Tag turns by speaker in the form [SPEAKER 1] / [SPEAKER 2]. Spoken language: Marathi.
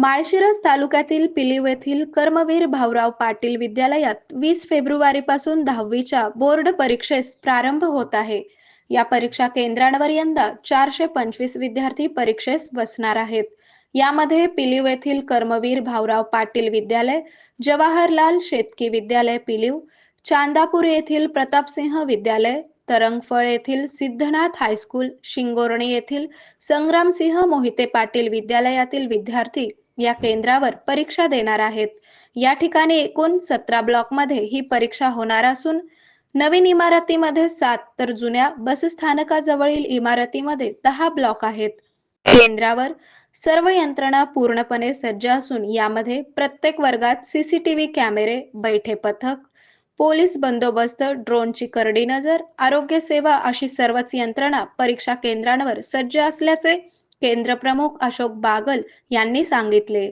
[SPEAKER 1] माळशिरस तालुक्यातील पिलीव येथील कर्मवीर भाऊराव पाटील विद्यालयात 20 फेब्रुवारीपासून 10वीच्या बोर्ड परीक्षेस प्रारंभ होत आहे. या परीक्षा केंद्रांवर यंदा 425 विद्यार्थी परीक्षेस बसणार आहेत. यामध्ये पिलीव येथील कर्मवीर भाऊराव पाटील विद्यालय, जवाहरलाल शेतकी विद्यालय पिलीव, चांदापूर येथील प्रतापसिंह विद्यालय, तरंगफळ येथील सिद्धनाथ हायस्कूल, शिंगोर्णी येथील संग्रामसिंह मोहिते पाटील विद्यालयातील विद्यार्थी या केंद्रावर परीक्षा देणार आहेत. या ठिकाणी एकूण 17 ब्लॉकमध्ये ही परीक्षा होणार असून नवीन इमारतीमध्ये 7 तर जुन्या बसस्थानकाजवळील इमारतीमध्ये 10 ब्लॉक आहेत. केंद्रावर सर्व यंत्रणा पूर्णपणे सज्ज असून यामध्ये प्रत्येक वर्गात सीसीटीव्ही कॅमेरे, बैठे पथक, पोलीस बंदोबस्त, ड्रोनची करडी नजर, आरोग्य सेवा अशी सर्वच यंत्रणा परीक्षा केंद्रांवर सज्ज असल्याचे केंद्र प्रमुख अशोक बागल यांनी सांगितले.